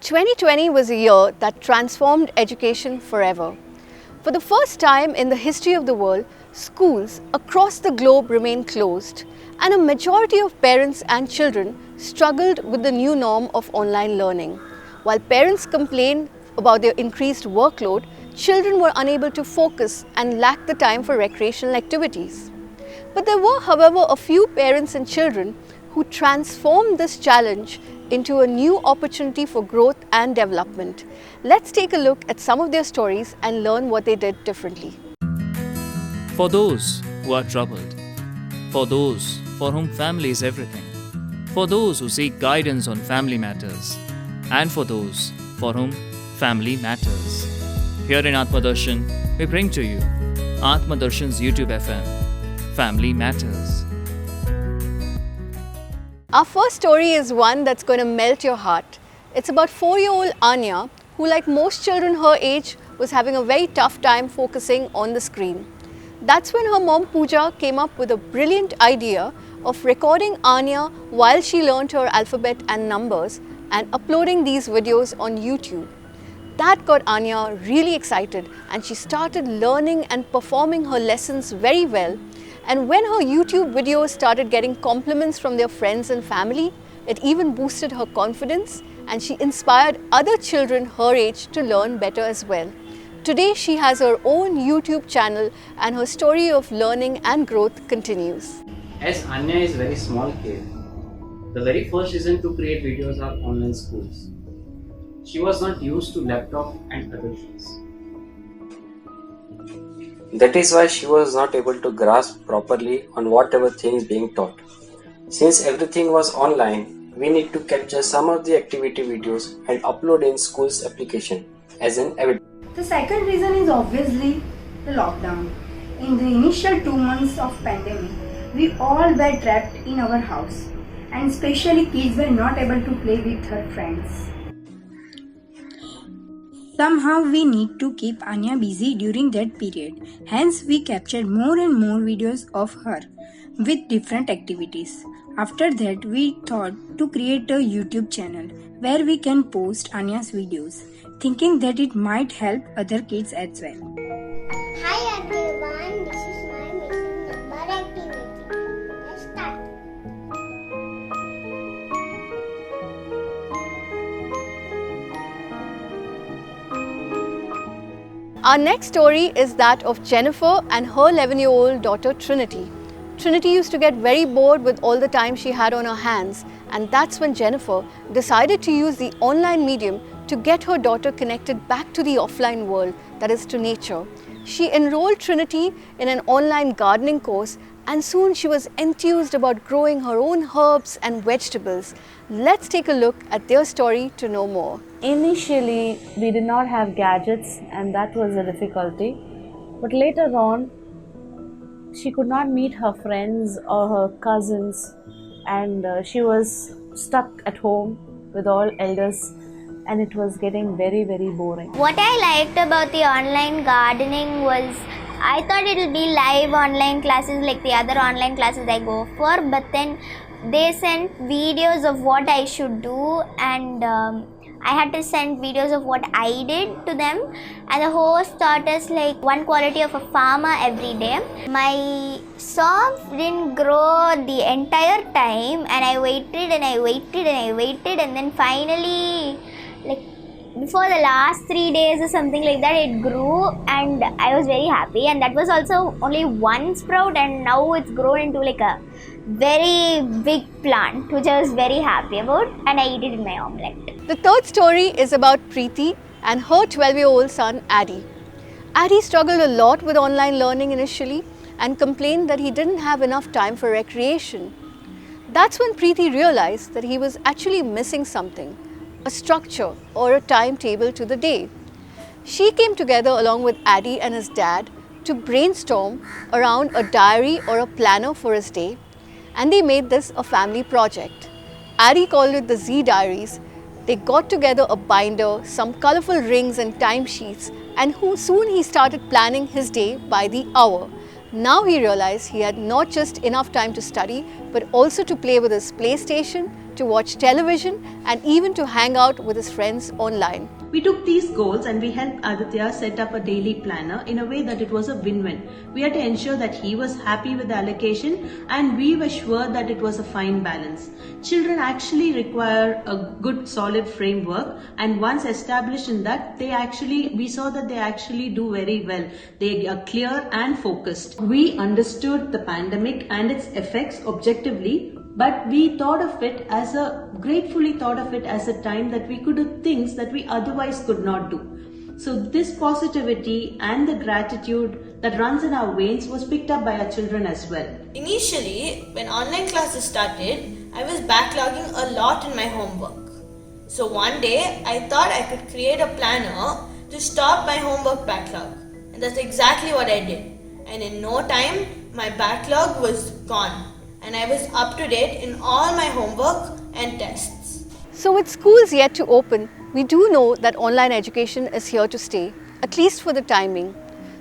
2020 was a year that transformed education forever. For the first time in the history of the world, schools across the globe remained closed, and a majority of parents and children struggled with the new norm of online learning. While parents complained about their increased workload, children were unable to focus and lacked the time for recreational activities. But there were, however, a few parents and children who transformed this challenge into a new opportunity for growth and development. Let's take a look at some of their stories and learn what they did differently. For those who are troubled, for those for whom family is everything, for those who seek guidance on family matters, and for those for whom family matters. Here in Atmadarshan, we bring to you Atmadarshan's YouTube FM, Family Matters. Our first story is one that's going to melt your heart. It's about 4-year-old Aanya, who, like most children her age, was having a very tough time focusing on the screen. That's when her mom Pooja came up with a brilliant idea of recording Aanya while she learned her alphabet and numbers and uploading these videos on YouTube. That got Aanya really excited, and she started learning and performing her lessons very well. And when her YouTube videos started getting compliments from their friends and family, it even boosted her confidence, and she inspired other children her age to learn better as well. Today she has her own YouTube channel, and her story of learning and growth continues. As Aanya is a very small kid, the very first reason to create videos are online schools. She was not used to laptop and other things. That is why she was not able to grasp properly on whatever things being taught. Since everything was online, we need to capture some of the activity videos and upload in school's application as an evidence. The second reason is obviously the lockdown. In the initial 2 months of pandemic, we all were trapped in our house, and especially kids were not able to play with her friends. Somehow we need to keep Aanya busy during that period. Hence we captured more and more videos of her with different activities. After that we thought to create a YouTube channel where we can post Anya's videos, thinking that it might help other kids as well. Hi everyone, this is my missing number activity. Let's start. Our next story is that of Jennifer and her 11-year-old daughter Trinity. Trinity used to get very bored with all the time she had on her hands, and that's when Jennifer decided to use the online medium to get her daughter connected back to the offline world, that is to nature. She enrolled Trinity in an online gardening course, and soon she was enthused about growing her own herbs and vegetables. Let's take a look at their story to know more. Initially, we did not have gadgets, and that was a difficulty. But later on, she could not meet her friends or her cousins, and she was stuck at home with all elders, and it was getting very, very boring. What I liked about the online gardening was I thought it will be live online classes like the other online classes I go for, but then they sent videos of what I should do, and I had to send videos of what I did to them, and the host taught us like one quality of a farmer every day. My songs didn't grow the entire time, and I waited and I waited and I waited, and then finally, like before the last 3 days or something like that, it grew, and I was very happy. And that was also only one sprout, and now it's grown into like a very big plant, which I was very happy about, and I eat it in my omelette. The third story is about Preethi and her 12-year-old son Adi. Adi struggled a lot with online learning initially and complained that he didn't have enough time for recreation. That's when Preethi realized that he was actually missing something, a structure or a timetable to the day. She came together along with Adi and his dad to brainstorm around a diary or a planner for his day, and they made this a family project. Adi called it the Z Diaries. They got together a binder, some colorful rings and timesheets, and soon he started planning his day by the hour. Now he realized he had not just enough time to study, but also to play with his PlayStation, to watch television, and even to hang out with his friends online. We took these goals and we helped Aditya set up a daily planner in a way that it was a win-win. We had to ensure that he was happy with the allocation and we were sure that it was a fine balance. Children actually require a good solid framework, and once established in that, we saw that they actually do very well. They are clear and focused. We understood the pandemic and its effects objectively, but we gratefully thought of it as a time that we could do things that we otherwise could not do. So this positivity and the gratitude that runs in our veins was picked up by our children as well. Initially, when online classes started, I was backlogging a lot in my homework. So one day, I thought I could create a planner to stop my homework backlog. And that's exactly what I did. And in no time, my backlog was gone. And I was up to date in all my homework and tests. So with schools yet to open, we do know that online education is here to stay, at least for the timing.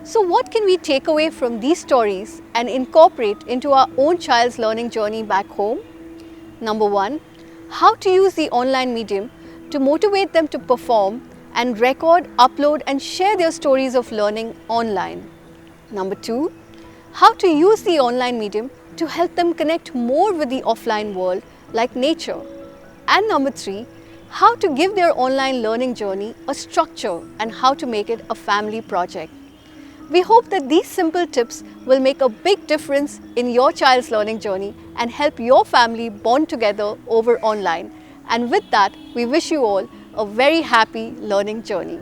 So what can we take away from these stories and incorporate into our own child's learning journey back home? Number 1, how to use the online medium to motivate them to perform and record, upload and share their stories of learning online. Number 2, how to use the online medium to help them connect more with the offline world like nature. And number 3, how to give their online learning journey a structure and how to make it a family project. We hope that these simple tips will make a big difference in your child's learning journey and help your family bond together over online. And with that, we wish you all a very happy learning journey.